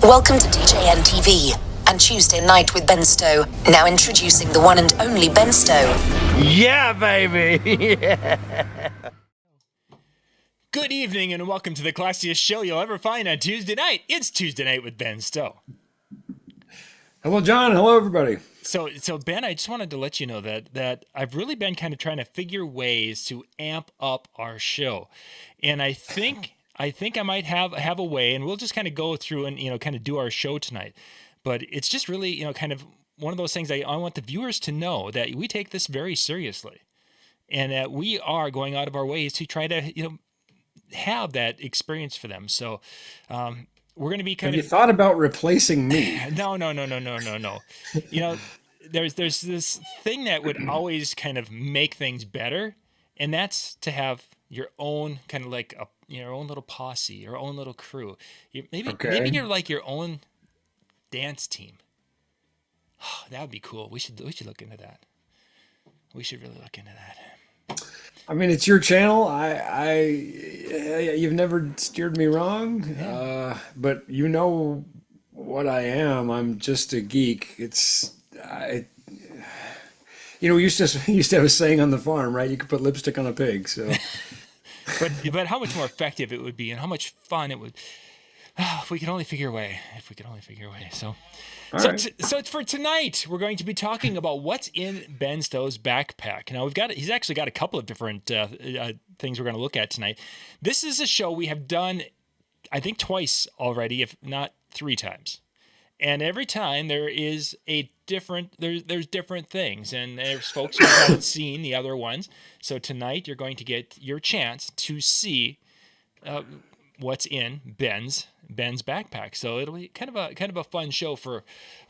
Welcome to DJNTV and Tuesday Night with Ben Stowe. Now introducing the one and only Ben Stowe. Yeah, baby! Yeah. Good evening and welcome to the classiest show you'll ever find on Tuesday night. It's Tuesday Night with Ben Stowe. Hello, John. Hello, everybody. So Ben, I just wanted to let you know that I've really been kind of trying to figure ways to amp up our show. And I think I might have a way, and we'll just kind of go through and, kind of do our show tonight. But it's just really, kind of one of those things I want the viewers to know that we take this very seriously and that we are going out of our ways to try to, have that experience for them. So we're going to be kind of... Have you thought about replacing me? No. There's this thing that would always kind of make things better, and that's to have your own kind of like your own little posse, your own little crew. Maybe you're like your own dance team. Oh, that would be cool. We should look into that. We should really look into that. I mean, it's your channel. You've never steered me wrong. Yeah. But you know what I am. I'm just a geek. We used to have a saying on the farm, right? You could put lipstick on a pig. So. But how much more effective it would be, and how much fun it would. If we could only figure a way. So for tonight, we're going to be talking about what's in Ben Stowe's backpack. Now he's actually got a couple of different things we're going to look at tonight. This is a show we have done, I think, twice already, if not 3 times. And every time there is there's different things, and there's folks who haven't seen the other ones. So tonight you're going to get your chance to see what's in Ben's backpack. So it'll be kind of a fun show for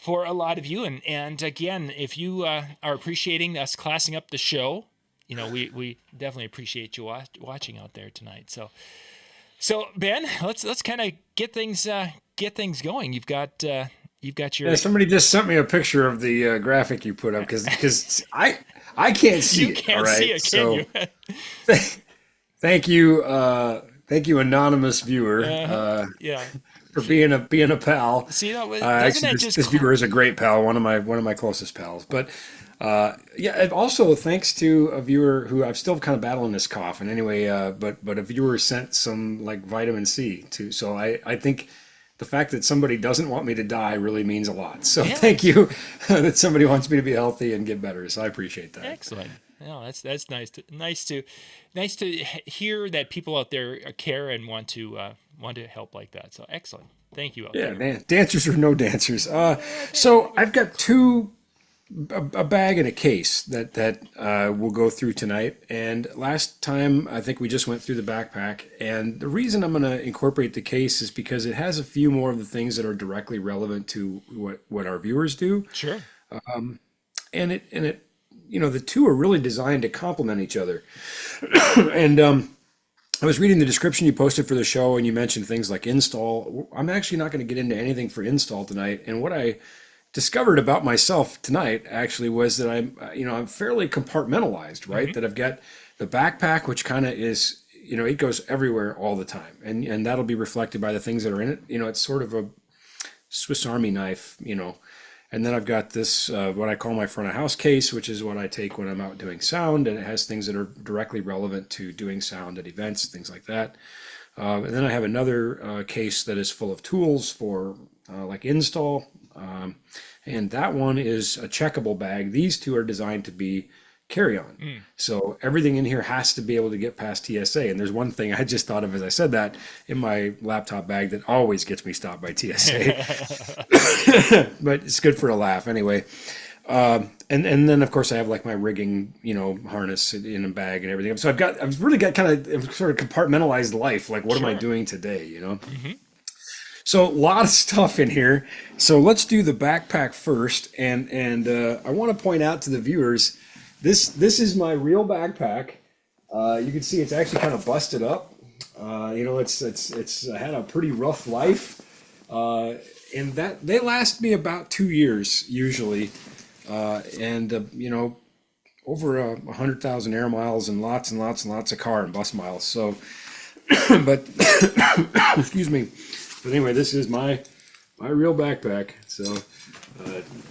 a lot of you. And again, if you are appreciating us classing up the show, we definitely appreciate you watching out there tonight. So Ben, let's kind of get things going. You've got your. Yeah, somebody just sent me a picture of the graphic you put up because I can't see it. You can't see it, can you? Thank you, anonymous viewer. Yeah. For being a pal. See, actually, this viewer is a great pal, one of my closest pals. But and also thanks to a viewer who I'm still kind of battling this cough. And anyway, but a viewer sent some like vitamin C too. So I think the fact that somebody doesn't want me to die really means a lot. So Thank you that somebody wants me to be healthy and get better. So I appreciate that. Excellent. No, that's nice to hear that people out there care and want to help like that. So excellent. Thank you out there. Yeah, dancers or no dancers. So I've got a bag and a case that we'll go through tonight. And last time, I think we just went through the backpack. And the reason I'm going to incorporate the case is because it has a few more of the things that are directly relevant to what our viewers do. Sure. And it the two are really designed to complement each other. And I was reading the description you posted for the show, and you mentioned things like install. I'm actually not going to get into anything for install tonight. And what I discovered about myself tonight actually was that I'm fairly compartmentalized, right? Mm-hmm. That I've got the backpack, which kind of is, it goes everywhere all the time. And that'll be reflected by the things that are in it. It's sort of a Swiss Army knife, And then I've got this, what I call my front of house case, which is what I take when I'm out doing sound. And it has things that are directly relevant to doing sound at events, things like that. And then I have another case that is full of tools for like install. And that one is a checkable bag. These two are designed to be carry-on. So everything in here has to be able to get past TSA. And there's one thing I just thought of as I said that in my laptop bag that always gets me stopped by TSA. But it's good for a laugh anyway. And then of course I have like my rigging, harness in a bag and everything. So I've really got kind of sort of compartmentalized life. Like what am I doing today, Mm-hmm. So a lot of stuff in here. So let's do the backpack first. And I want to point out to the viewers, this is my real backpack. You can see it's actually kind of busted up. It's had a pretty rough life. And that they last me about 2 years usually. Over 100,000 air miles and lots of car and bus miles. So, but excuse me. But anyway, this is my my real backpack. So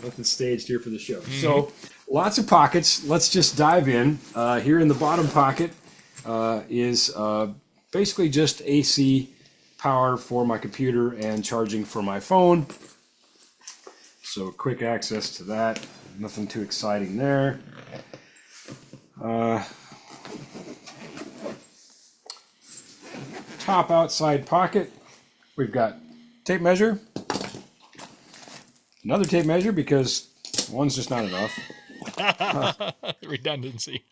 nothing staged here for the show. So lots of pockets. Let's just dive in. Here in the bottom pocket is basically just AC power for my computer and charging for my phone. So quick access to that. Nothing too exciting there. Top outside pocket, we've got tape measure, another tape measure because one's just not enough. Redundancy.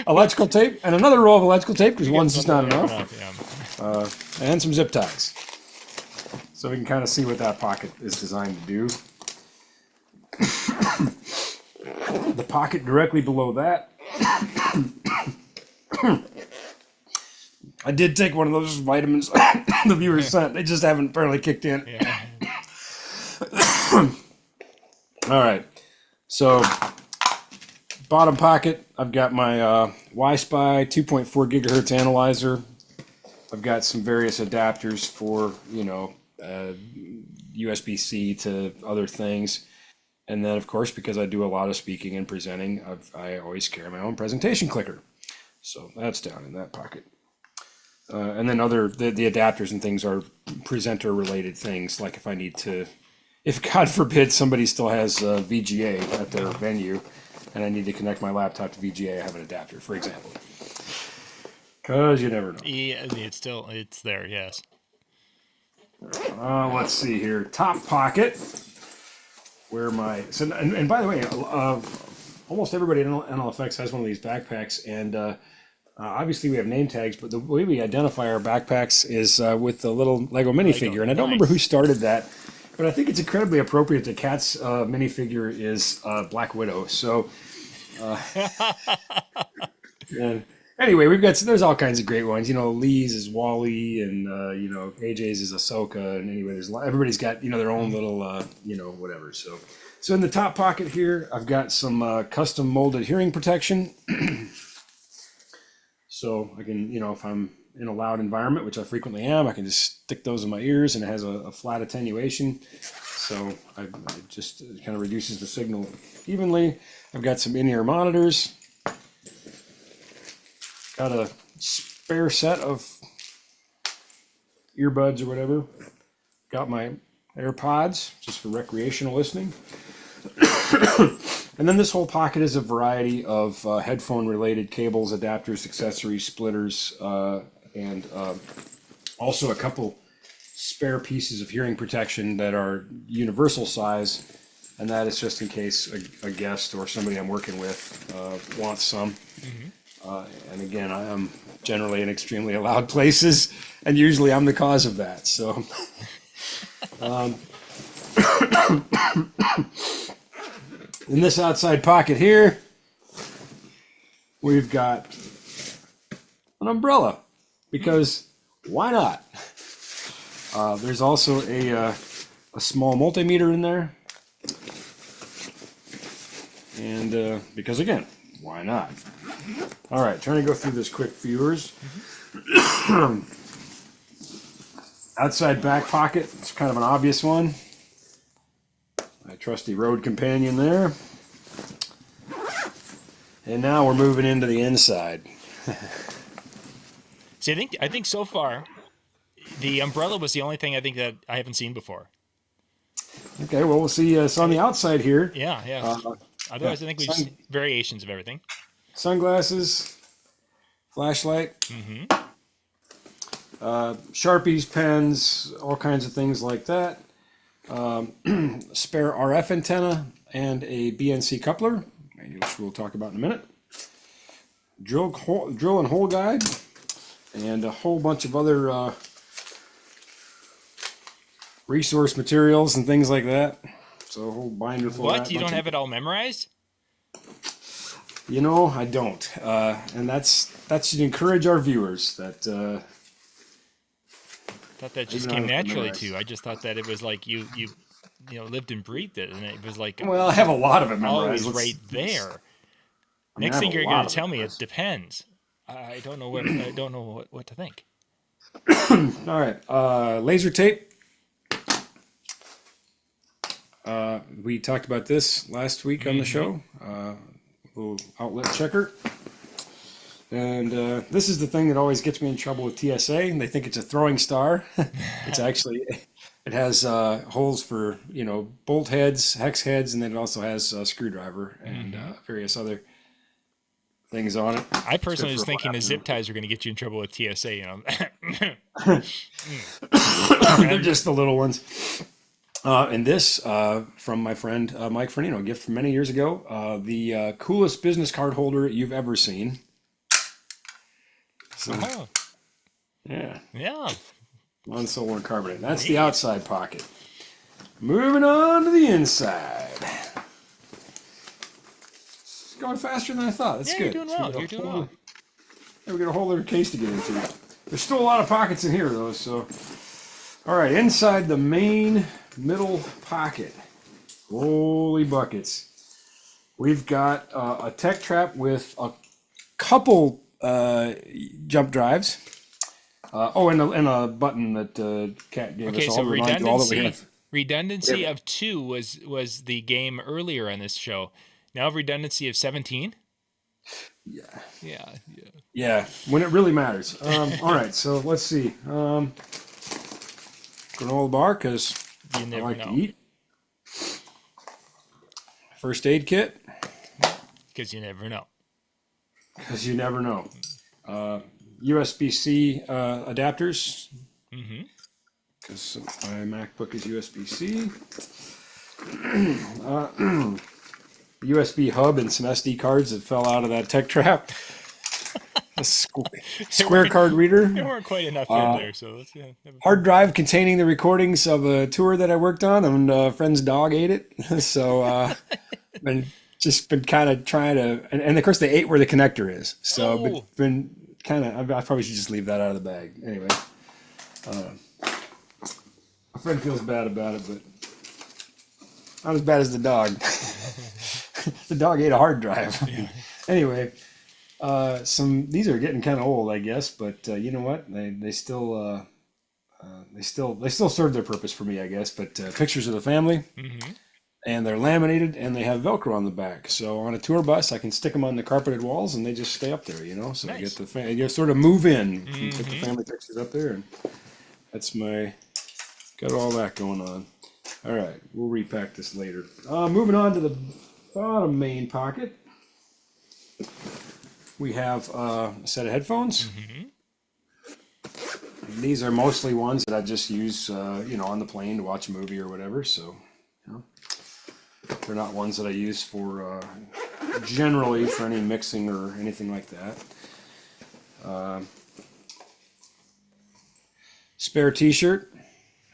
Electrical tape and another roll of electrical tape because one's just not enough. And some zip ties. So we can kind of see what that pocket is designed to do. The pocket directly below that. I did take one of those vitamins the viewers sent. They just haven't apparently kicked in. Yeah. All right. So, bottom pocket, I've got my Wi-Spy 2.4 gigahertz analyzer. I've got some various adapters for, USB-C to other things. And then, of course, because I do a lot of speaking and presenting, I always carry my own presentation clicker. So that's down in that pocket. And then the adapters and things are presenter related things. Like if God forbid somebody still has VGA at their venue and I need to connect my laptop to VGA, I have an adapter, for example. Because you never know. Yeah, it's there, yes. Let's see here. Top pocket. Where and by the way, almost everybody at NLFX has one of these backpacks, and obviously we have name tags, but the way we identify our backpacks is with the little Lego minifigure, and I don't remember who started that, but I think it's incredibly appropriate that Kat's minifigure is Black Widow. So, and anyway, there's all kinds of great ones. Lee's is Wally, and AJ's is Ahsoka, and anyway, everybody's got their own little whatever. So in the top pocket here, I've got some custom molded hearing protection. So I can, if I'm in a loud environment, which I frequently am, I can just stick those in my ears, and it has a flat attenuation. So it just kind of reduces the signal evenly. I've got some in-ear monitors. Got a spare set of earbuds or whatever. Got my AirPods just for recreational listening. And then this whole pocket is a variety of headphone related cables, adapters, accessories, splitters, and also a couple spare pieces of hearing protection that are universal size. And that is just in case a guest or somebody I'm working with wants some. And again, I am generally in extremely loud places, and usually I'm the cause of that. So, in this outside pocket here, we've got an umbrella, because why not? There's also a small multimeter in there, and because again, why not? All right, trying to go through this quick, viewers. Outside back pocket, it's kind of an obvious one. My trusty road companion there. And now we're moving into the inside. See, I think so far, the umbrella was the only thing I think that I haven't seen before. Okay, well, we'll see. It's on the outside here. Yeah. Otherwise, I think we've seen variations of everything. Sunglasses, flashlight, Sharpies, pens, all kinds of things like that. Spare RF antenna and a BNC coupler, which we'll talk about in a minute. Drill and hole guide, and a whole bunch of other resource materials and things like that. So a whole binder full of that. What? You don't have it all memorized? I don't, and that should encourage our viewers. That thought that just came naturally to you. I just thought that it was like you lived and breathed it, and it was like, well, I have a lot of it memorized. Always right there. Next thing you're going to tell me, it depends. I don't know what to think. All right, laser tape, We talked about this last week on the show. Little outlet checker. And this is the thing that always gets me in trouble with TSA. And they think it's a throwing star. It's actually, it has holes for, bolt heads, hex heads, and then it also has a screwdriver and various other things on it. I personally was thinking the zip ties are going to get you in trouble with TSA. They're just the little ones. And this, from my friend Mike Fernino, a gift from many years ago, the coolest business card holder you've ever seen. So, yeah. Non-solar carbonate. That's the outside pocket. Moving on to the inside. It's going faster than I thought. That's good. You're doing well. You're doing well. We got a whole other case to get into. There's still a lot of pockets in here, though. So, all right, inside the main middle pocket. Holy buckets. We've got a tech trap with a couple jump drives. And a button that Kat gave us all. Okay, so redundancy Yeah. of 2 was the game earlier on this show. Now redundancy of 17. Yeah, when it really matters. All right, so let's see. Granola bar, because You I never like know. to eat. First aid kit, Because you never know. because you never know. USB-C adapters, because my MacBook is USB-C. USB hub and some SD cards that fell out of that tech trap. A square card reader. There weren't quite enough in there, so let's Hard drive containing the recordings of a tour that I worked on, and a friend's dog ate it. So been kind of trying to, and of course they ate where the connector is. So been kind of, I probably should just leave that out of the bag. Anyway, my friend feels bad about it, but not as bad as the dog. The dog ate a hard drive. Anyway, these are getting kind of old, I guess, but you know what? They still serve their purpose for me, I guess. But pictures of the family, and they're laminated, and they have Velcro on the back. So on a tour bus, I can stick them on the carpeted walls, and they just stay up there. So Nice. I get the you sort of move in, put the family pictures up there, and that's got all that going on. All right, we'll repack this later. Moving on to the bottom main pocket. We have a set of headphones. These are mostly ones that I just use, on the plane to watch a movie or whatever. So, they're not ones that I use for generally for any mixing or anything like that. Spare T-shirt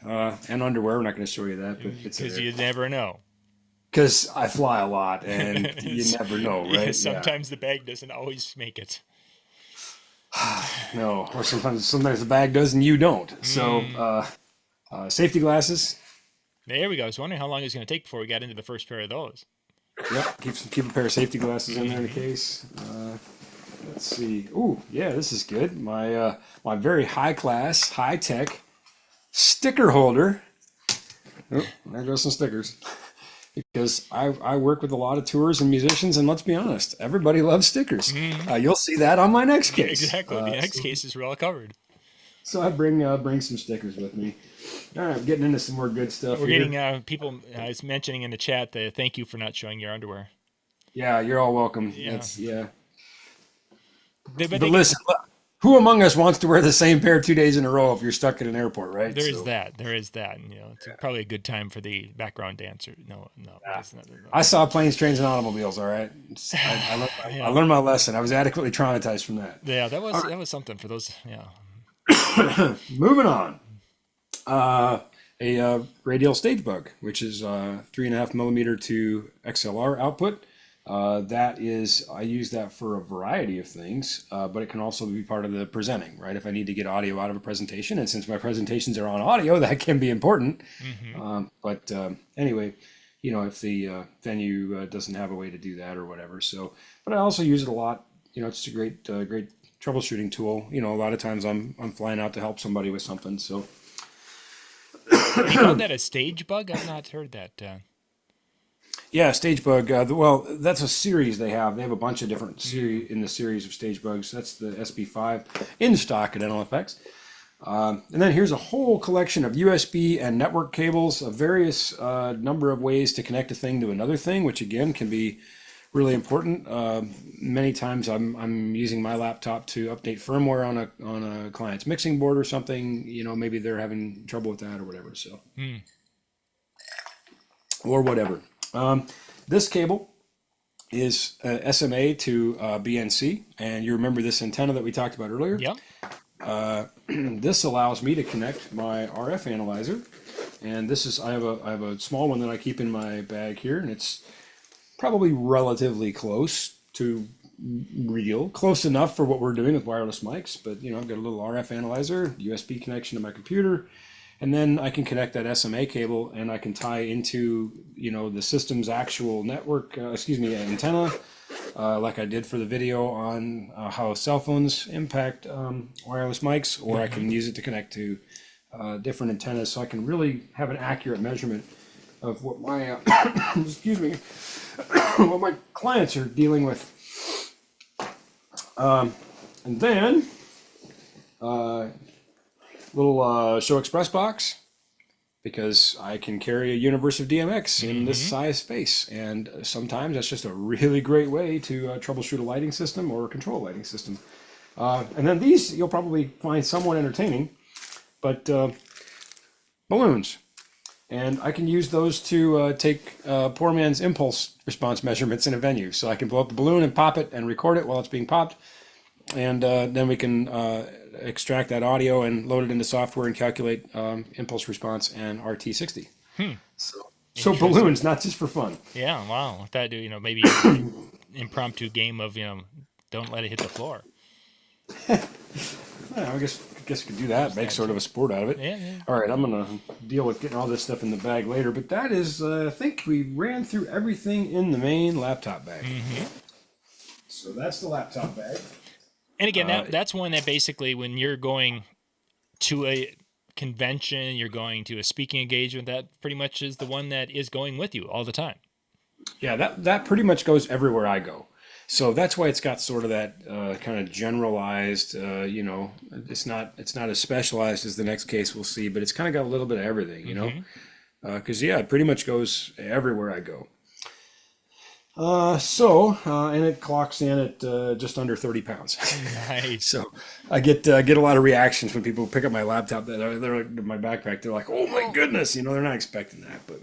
and underwear. We're not going to show you that, but it's because you never know. Because I fly a lot, and you never know, right? Yeah, sometimes the bag doesn't always make it. No, or sometimes the bag does and you don't. So, safety glasses. There we go. I was wondering how long it was going to take before we got into the first pair of those. Yep, keep a pair of safety glasses in there in the case. Let's see. Ooh, yeah, this is good. My very high class, high tech sticker holder. Oh, there goes some stickers. Because I work with a lot of tours and musicians, and let's be honest, everybody loves stickers. You'll see that on my next case. Exactly. The next case is well covered. So I bring some stickers with me. All right, getting into some more good stuff. We're getting people is mentioning in the chat that thank you for not showing your underwear. Yeah, you're all welcome. Yeah. But listen, who among us wants to wear the same pair 2 days in a row if you're stuck at an airport, right? There is that. And, it's probably a good time for the background dancer. No. I saw planes, trains, and automobiles. All right, I learned my lesson. I was adequately traumatized from that. Yeah, that was something for those. Yeah. Moving on. A radial stage bug, which is 3.5 millimeter to XLR output. I use that for a variety of things, but it can also be part of the presenting, right? If I need to get audio out of a presentation, and since my presentations are on audio, that can be important. Anyway, if the venue doesn't have a way to do that or whatever. So, but I also use it a lot. It's a great troubleshooting tool. A lot of times I'm flying out to help somebody with something. So, You call that a stage bug? I've not heard that. Yeah, StageBug. Well, that's a series they have. They have a bunch of different series in the series of StageBugs. That's the SB5 in stock at NLFX. And then here's a whole collection of USB and network cables, a various number of ways to connect a thing to another thing, which again can be really important. Many times I'm using my laptop to update firmware on a client's mixing board or something. You know, maybe they're having trouble with that or whatever. So, or whatever. This cable is SMA to BNC, and you remember this antenna that we talked about earlier? Yep. This allows me to connect my RF analyzer, and this is I have a small one that I keep in my bag here, and it's probably relatively close to real, close enough for what we're doing with wireless mics. But you know, I've got a little RF analyzer, USB connection to my computer, and then I can connect that SMA cable, and I can tie into the system's actual network, antenna. Like I did for the video on how cell phones impact wireless mics, or I can use it to connect to different antennas, so I can really have an accurate measurement of what my what my clients are dealing with. And then little show express box, because I can carry a universe of DMX in this size space. And sometimes that's just a really great way to troubleshoot a lighting system or control a lighting system. And then these you'll probably find somewhat entertaining, but balloons. And I can use those to take poor man's impulse response measurements in a venue. So I can blow up the balloon and pop it and record it while it's being popped. And then we can extract that audio and load it into software and calculate impulse response and RT60. So balloons, not just for fun. Yeah, wow. If that do, maybe impromptu game of, don't let it hit the floor. Yeah, I guess you could do that, make sort of a sport out of it. Yeah. All right, I'm going to deal with getting all this stuff in the bag later, but that is, I think we ran through everything in the main laptop bag. So that's the laptop bag. And again, that's one that basically, when you're going to a convention, you're going to a speaking engagement, that pretty much is the one that is going with you all the time. Yeah, that pretty much goes everywhere I go. So that's why it's got sort of that kind of generalized, it's not as specialized as the next case we'll see, but it's kind of got a little bit of everything, because it pretty much goes everywhere I go. And it clocks in at just under 30 pounds. Nice. So I get a lot of reactions when people pick up my laptop. They're my backpack. They're like, "Oh my goodness!" They're not expecting that. But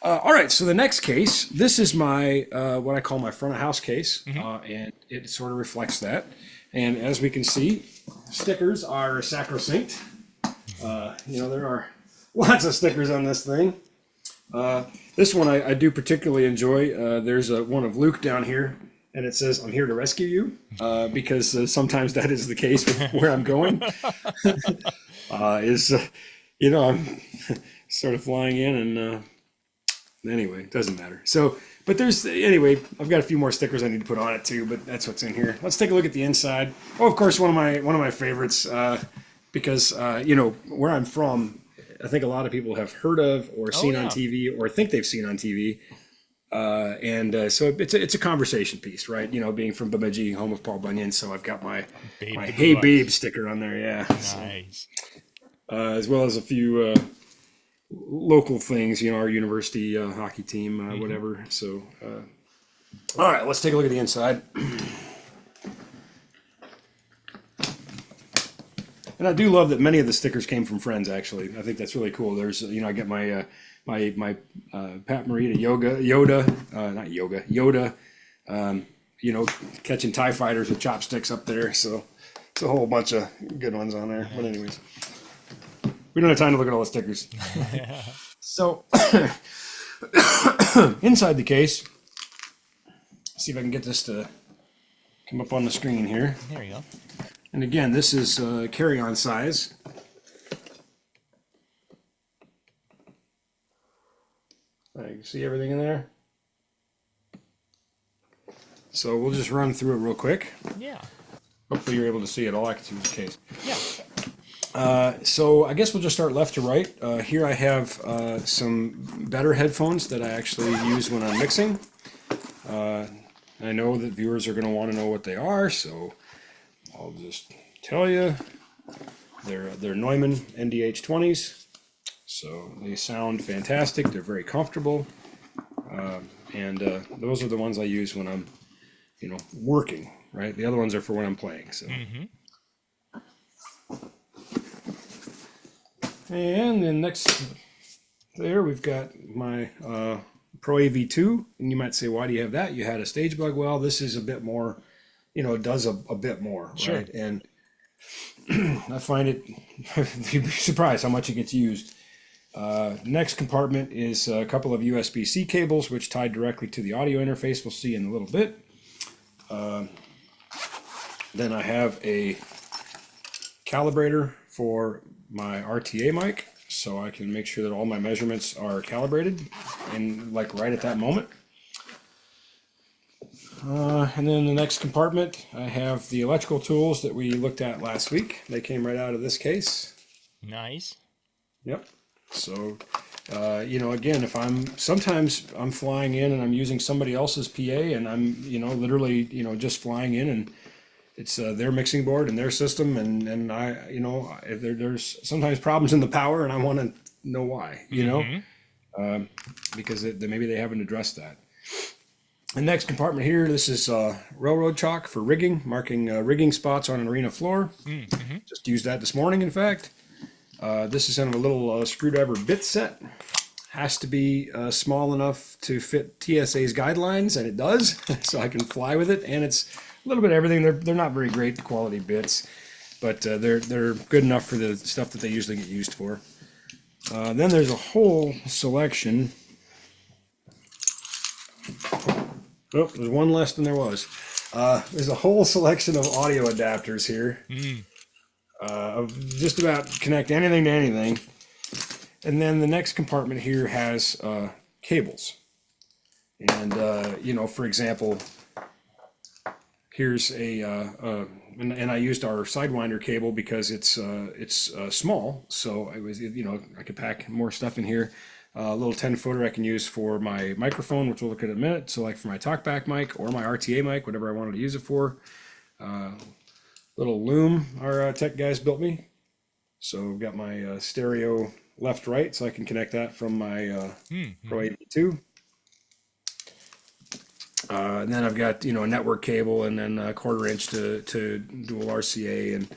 all right. So the next case, this is my what I call my front of house case, and it sort of reflects that. And as we can see, stickers are sacrosanct. There are lots of stickers on this thing. This one I do particularly enjoy. There's one of Luke down here, and it says, "I'm here to rescue you," because sometimes that is the case with where I'm going. I'm sort of flying in, and anyway, it doesn't matter. So, but I've got a few more stickers I need to put on it too, but that's what's in here. Let's take a look at the inside. Oh, of course, one of my favorites, because where I'm from, I think a lot of people have heard of or seen on TV or think they've seen on TV. So it's a conversation piece, right? Being from Bemidji, home of Paul Bunyan. So I've got my Hey Babe sticker on there. Yeah. Nice. So, as well as a few local things, our university hockey team, whatever. So, all right, let's take a look at the inside. And I do love that many of the stickers came from friends. Actually, I think that's really cool. There's, I get my Pat Morita Yoda, catching TIE fighters with chopsticks up there. So it's a whole bunch of good ones on there. But anyways, we don't have time to look at all the stickers. So inside the case, see if I can get this to come up on the screen here. There you go. And again, this is carry-on size. You can see everything in there. So we'll just run through it real quick. Yeah. Hopefully you're able to see it all. I can see the case. Yeah. So I guess we'll just start left to right. Here I have some better headphones that I actually use when I'm mixing. I know that viewers are going to want to know what they are, so I'll just tell you. They're Neumann NDH20s, so they sound fantastic. They're very comfortable, and those are the ones I use when I'm, working. Right, the other ones are for when I'm playing. So. And then next there we've got my Pro AV2, and you might say, why do you have that? You had a stage bug. Well, this is a bit more, it does a bit more, sure. Right? And I find it, you'd be surprised how much it gets used. Next compartment is a couple of USB-C cables, which tie directly to the audio interface. We'll see in a little bit. Then I have a calibrator for my RTA mic, so I can make sure that all my measurements are calibrated and like right at that moment. And then the next compartment, I have the electrical tools that we looked at last week. They came right out of this case. Nice. Yep. So, again, sometimes I'm flying in and I'm using somebody else's PA, and I'm, literally, just flying in, and it's their mixing board and their system, and I, if there's sometimes problems in the power, and I want to know why, because maybe they haven't addressed that. The next compartment here, this is railroad chalk for rigging, marking rigging spots on an arena floor. Just used that this morning, in fact. This is kind of a little screwdriver bit set. Has to be small enough to fit TSA's guidelines, and it does, so I can fly with it, and it's a little bit of everything. They're not very great quality bits, but they're good enough for the stuff that they usually get used for. Then there's a whole selection. Oh, there's one less than there was. There's a whole selection of audio adapters here. Of just about connect anything to anything. And then the next compartment here has cables. And, for example, here's and I used our Sidewinder cable because it's small, so I could pack more stuff in here. A little 10-footer I can use for my microphone, which we'll look at in a minute. So like for my talkback mic or my RTA mic, whatever I wanted to use it for. Little loom our tech guys built me. So I've got my stereo left-right, so I can connect that from my Pro AV2. And then I've got, a network cable, and then a 1/4 inch to dual RCA, and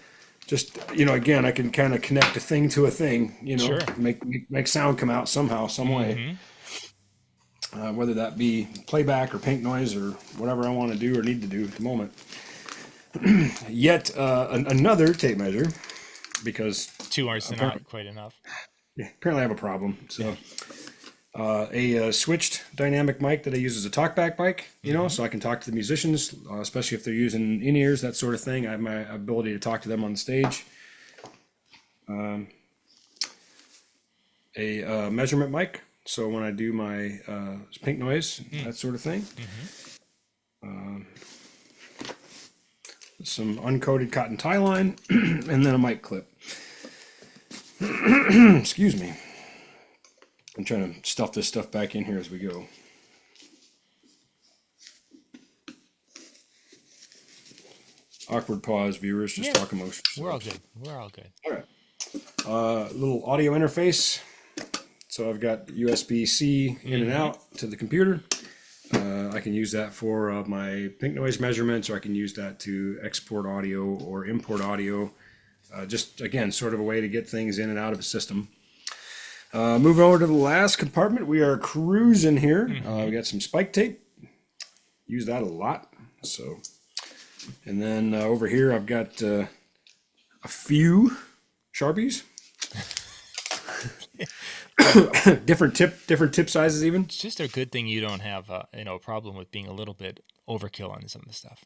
just, again, I can kind of connect a thing to a thing, Sure. make sound come out somehow, some way. Whether that be playback or pink noise or whatever I want to do or need to do at the moment. Yet another tape measure, because 2 hours is not quite enough. Yeah, apparently I have a problem. So a switched dynamic mic that I use as a talkback mic, so I can talk to the musicians, especially if they're using in-ears, that sort of thing. I have my ability to talk to them on the stage. A measurement mic, so when I do my pink noise, that sort of thing. Some uncoated cotton tie line, and then a mic clip. Excuse me. I'm trying to stuff this stuff back in here as we go. Awkward pause, viewers. Just talk amongst yourselves. We're all good. We're all good. All right. Little audio interface. So I've got USB-C in and out to the computer. I can use that for my pink noise measurements, or I can use that to export audio or import audio. Just, again, sort of a way to get things in and out of a system. Moving over to the last compartment, we are cruising here. We got some spike tape. Use that a lot. So, and then over here, I've got a few Sharpies. different tip sizes even. It's just a good thing you don't have a problem with being a little bit overkill on some of the stuff.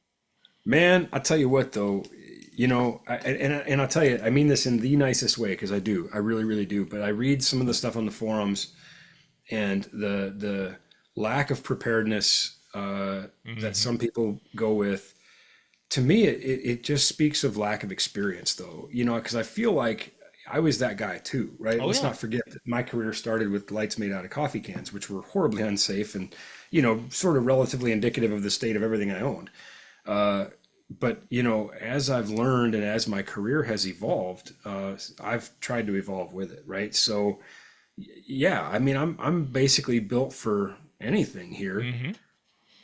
Man, I tell you what though, and I'll tell you, I mean this in the nicest way, because I really, really do. But I read some of the stuff on the forums, and the lack of preparedness that some people go with. To me, it just speaks of lack of experience, though. Because I feel like I was that guy too, right? Oh Let's yeah. not forget that my career started with lights made out of coffee cans, which were horribly unsafe and, sort of relatively indicative of the state of everything I owned. But as I've learned and as my career has evolved, I've tried to evolve with it, right? So, yeah, I mean, I'm basically built for anything here, Mm-hmm.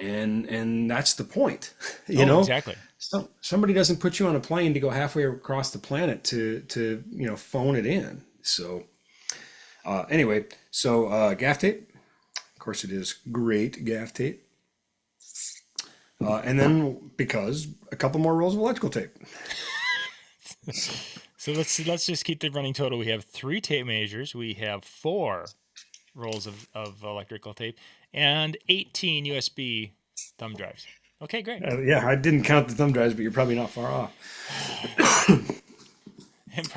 and that's the point, you Oh, know. exactly. So somebody doesn't put you on a plane to go halfway across the planet to phone it in. So anyway, so gaff tape, of course, it is great gaff tape. And then because a couple more rolls of electrical tape. So let's just keep the running total. We have 3 tape measures. We have 4 rolls of electrical tape and 18 USB thumb drives. Okay, great. Yeah, I didn't count the thumb drives, but you're probably not far off.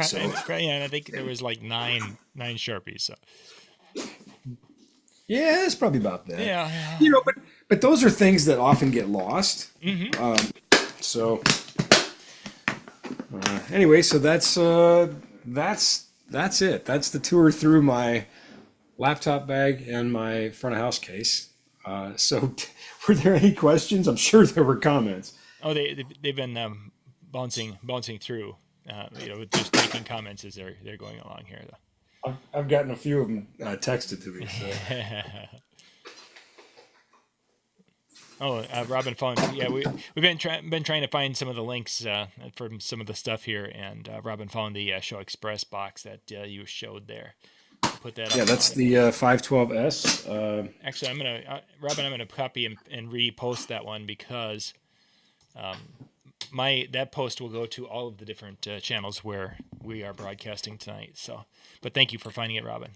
So And I think there was like nine Sharpies. So yeah, it's probably about that. yeah. But those are things that often get lost. Mm-hmm. So anyway, so that's it. That's the tour through my laptop bag and my front of house case. So were there any questions? I'm sure there were comments. Oh, they've been bouncing through. Just taking comments as they're going along here. I've gotten a few of them texted to me. So. Oh, Robin found. Yeah, we've been trying to find some of the links for some of the stuff here, and Robin found the Show Express box that you showed there. Put that. Yeah, up that's the 512S. Actually, Robin, I'm gonna copy and repost that one because that post will go to all of the different channels where we are broadcasting tonight. So, but thank you for finding it, Robin.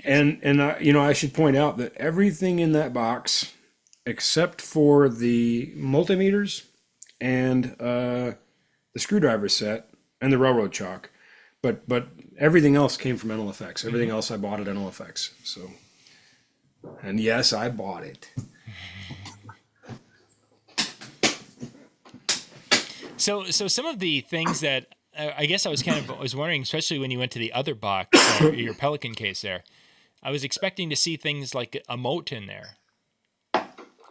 And I should point out that everything in that box, except for the multimeters and the screwdriver set and the railroad chalk, but everything else came from NLFX. Everything else I bought at NLFX. So, and yes, I bought it. So some of the things that I guess I was wondering, especially when you went to the other box, your Pelican case there, I was expecting to see things like a moat in there.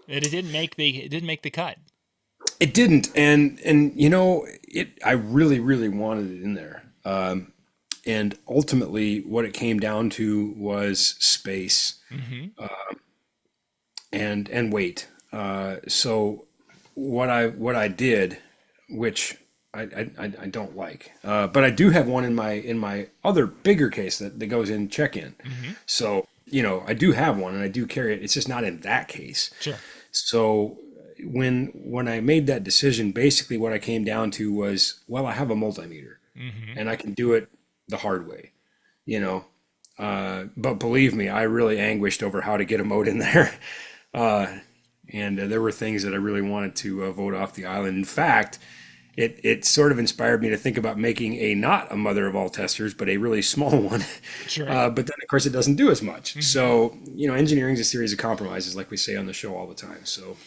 It didn't make the cut. It didn't, and I really really wanted it in there. And ultimately, what it came down to was space and weight. So what I did, which I don't like, but I do have one in my other bigger case that goes in check-in. So I do have one and I do carry it. It's just not in that case. Sure. So when I made that decision, basically what I came down to was, well, I have a multimeter and I can do it the hard way, but believe me, I really anguished over how to get a mode in there. And there were things that I really wanted to vote off the island. In fact, it sort of inspired me to think about making not a mother of all testers, but a really small one. Sure. But then, of course, it doesn't do as much. So, engineering is a series of compromises, like we say on the show all the time. So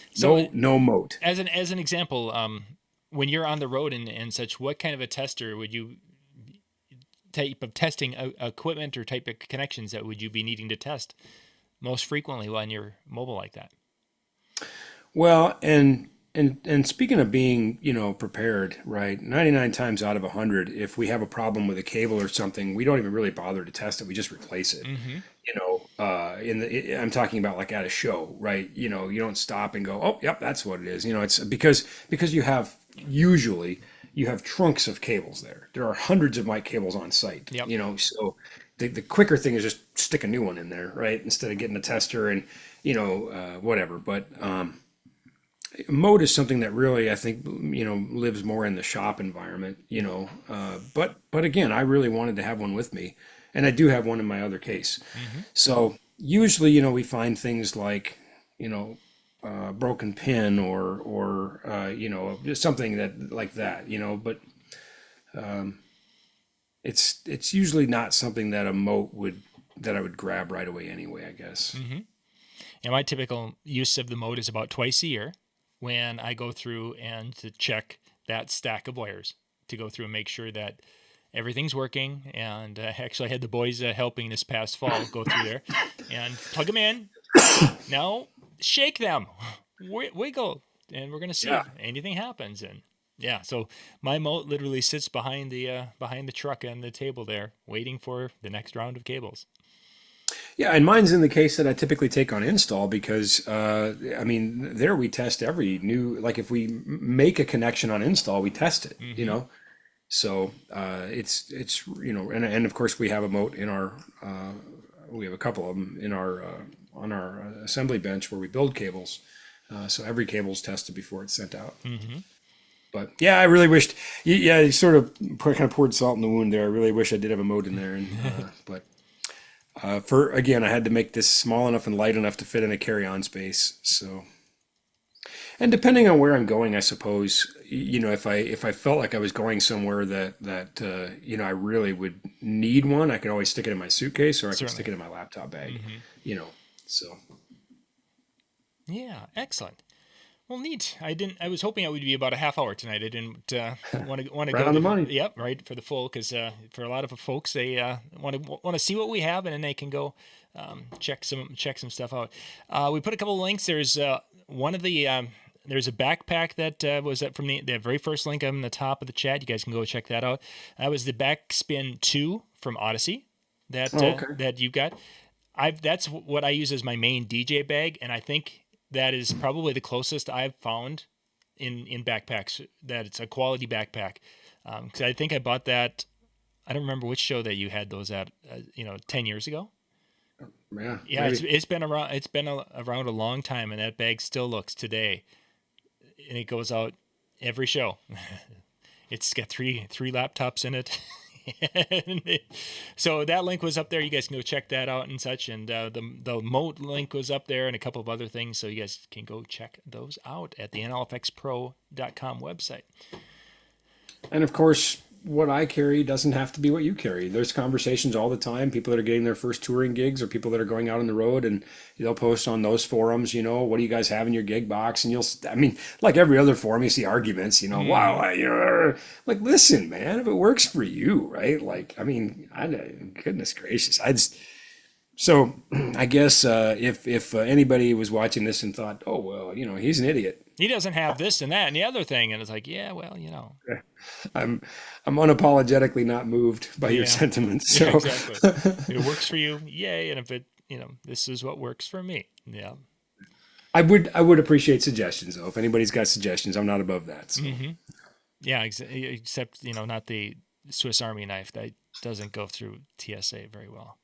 no moat. As an example, when you're on the road and such, what kind of a tester would you type of testing equipment or type of connections that would you be needing to test most frequently when you're mobile like that? Well, and speaking of being, prepared, right? 99 times out of 100, if we have a problem with a cable or something, we don't even really bother to test it. We just replace it. I'm talking about like at a show, right? You don't stop and go, oh, yep, that's what it is. It's because you have trunks of cables there. There are hundreds of mic cables on site. Yep. So the quicker thing is just stick a new one in there, right? Instead of getting a tester and whatever. But mode is something that really, I think, lives more in the shop environment, but again, I really wanted to have one with me, and I do have one in my other case. So usually, we find things like, broken pin or just something that like that, but it's usually not something that I would grab right away anyway, I guess. And my typical use of the mode is about twice a year, when I go through and to check that stack of wires, to go through and make sure that everything's working. And actually, I had the boys helping this past fall go through there and plug them in. Now shake them, wiggle, and we're gonna see if anything happens. And yeah, so my moat literally sits behind the truck and the table there, waiting for the next round of cables. Yeah, and mine's in the case that I typically take on install because, I mean, there we test every new, like if we make a connection on install, we test it, you know? So it's and of course we have a moat in our, we have a couple of them in our, on our assembly bench where we build cables. So every cable is tested before it's sent out. But yeah, I really wished, you sort of kind of poured salt in the wound there. I really wish I did have a moat in there, and but. Again, I had to make this small enough and light enough to fit in a carry-on space. So, and depending on where I'm going, I suppose, if I felt like I was going somewhere that I really would need one, I could always stick it in my suitcase, or I could stick it in my laptop bag. So. Yeah, excellent. Well, neat. I was hoping it would be about a half hour tonight. I didn't want to right go on the money. Yep, right for the full, because for a lot of folks, they want to see what we have, and then they can go check some stuff out. We put a couple of links. There's one of the there's a backpack that was from the very first link on the top of the chat. You guys can go check that out. That was the Backspin 2 from Odyssey that that you got. That's what I use as my main DJ bag, and I think that is probably the closest I've found in backpacks that it's a quality backpack. Because I think I bought that. I don't remember which show that you had those at. 10 years ago. Yeah. It's been around. It's been around a long time, and that bag still looks today, and it goes out every show. It's got three laptops in it. So that link was up there. You guys can go check that out and such. And the Moat link was up there and a couple of other things. So you guys can go check those out at the nlfxpro.com website. And of course, what I carry doesn't have to be what you carry. There's conversations all the time. People that are getting their first touring gigs, or people that are going out on the road, and they'll post on those forums, what do you guys have in your gig box? And like every other forum, you see arguments, wow, like, listen, man, if it works for you, right? Like, goodness gracious. So I guess if anybody was watching this and thought, oh, well, he's an idiot. He doesn't have this and that and the other thing. And it's like, yeah, well, I'm unapologetically not moved by your sentiments. So. Yeah, exactly. If it works for you, yay. And if it, this is what works for me. Yeah. I would appreciate suggestions, though. If anybody's got suggestions, I'm not above that. So. Yeah, except, not the Swiss Army knife. That doesn't go through TSA very well.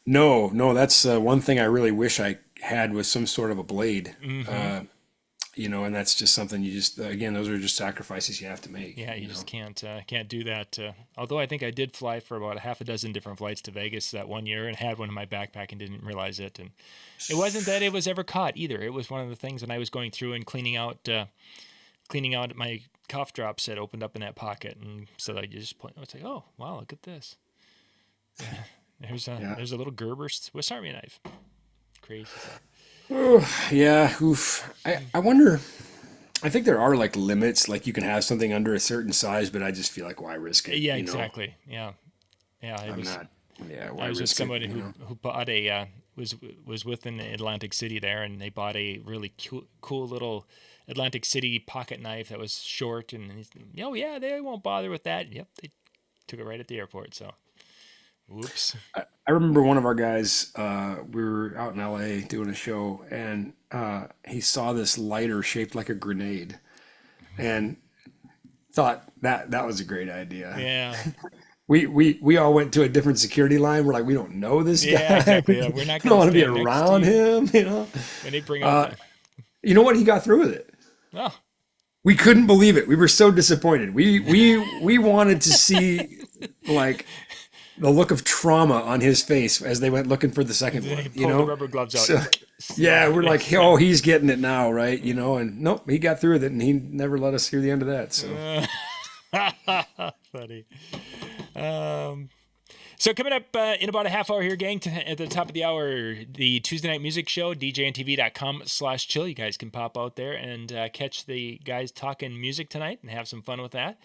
No, that's one thing I really wish I had, was some sort of a blade. And that's just something again, those are just sacrifices you have to make. Yeah, you just can't do that. Although I think I did fly for about a half a dozen different flights to Vegas that one year, and had one in my backpack and didn't realize it. And it wasn't that it was ever caught either. It was one of the things when I was going through and cleaning out my cough drops that opened up in that pocket, and so I just point. I was like, oh wow, look at this. There's a little Gerber Swiss Army knife. Crazy stuff. Yeah, oof. I wonder, I think there are like limits, like you can have something under a certain size, but I just feel like, why risk it? Yeah, exactly. Yeah. Why I was with risk somebody it, who bought was within Atlantic City there, and they bought a really cool little Atlantic City pocket knife that was short, and they won't bother with that. Yep, they took it right at the airport. So. Whoops. I remember one of our guys, we were out in LA doing a show, and he saw this lighter shaped like a grenade and thought that was a great idea. Yeah. We all went to a different security line. We're like, we don't know this guy. Yeah, exactly. Yeah, we're not going to want to be around him, When they bring up you know what? He got through with it. Oh. We couldn't believe it. We were so disappointed. We wanted to see like the look of trauma on his face as they went looking for the second one. The rubber gloves out. So, yeah, we're like, oh, he's getting it now, right? And nope, he got through with it, and he never let us hear the end of that. So funny. So coming up in about a half hour here, gang, at the top of the hour, the Tuesday Night Music Show, DJNTV.com/chill. You guys can pop out there and catch the guys talking music tonight and have some fun with that.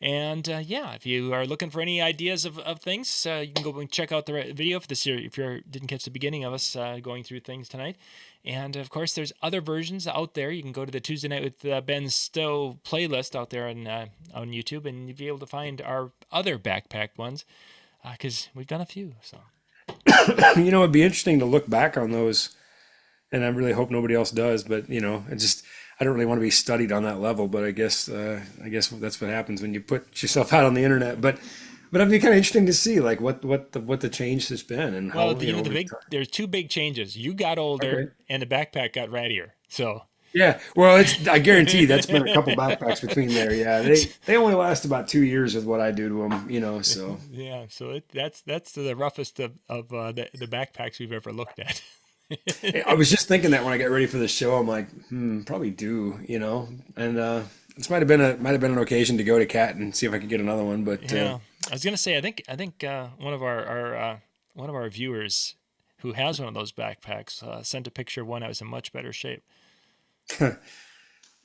And yeah, if you are looking for any ideas of things, you can go and check out the video for the series if you didn't catch the beginning of us going through things tonight. And of course, there's other versions out there. You can go to the Tuesday Night with Ben Stowe playlist out there on YouTube, and you'll be able to find our other backpack ones because we've done a few. So It'd be interesting to look back on those, and I really hope nobody else does. But I don't really want to be studied on that level. But I guess that's what happens when you put yourself out on the internet. But it'd be kind of interesting to see like what the change has been and how. There's two big changes. You got older, and the backpack got rattier. So. Yeah, well, I guarantee that's been a couple backpacks between there. Yeah, they only last about 2 years with what I do to them, so. Yeah, so that's the roughest of the backpacks we've ever looked at. I was just thinking that when I got ready for the show, I'm like, probably do, and this might have been an occasion to go to Cat and see if I could get another one, but yeah, I was gonna say I think one of our viewers who has one of those backpacks sent a picture of one that was in much better shape. Let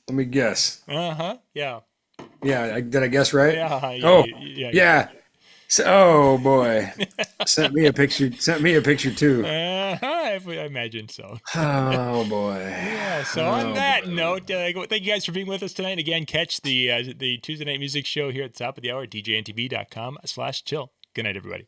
me guess. Yeah. Yeah, did I guess right? Yeah. Yeah. So, oh boy, sent me a picture too. I imagine so. Oh boy. Yeah. So on that note, thank you guys for being with us tonight. Again, catch the Tuesday Night Music Show here at the top of the hour at DJNTV.com/chill. Good night, everybody.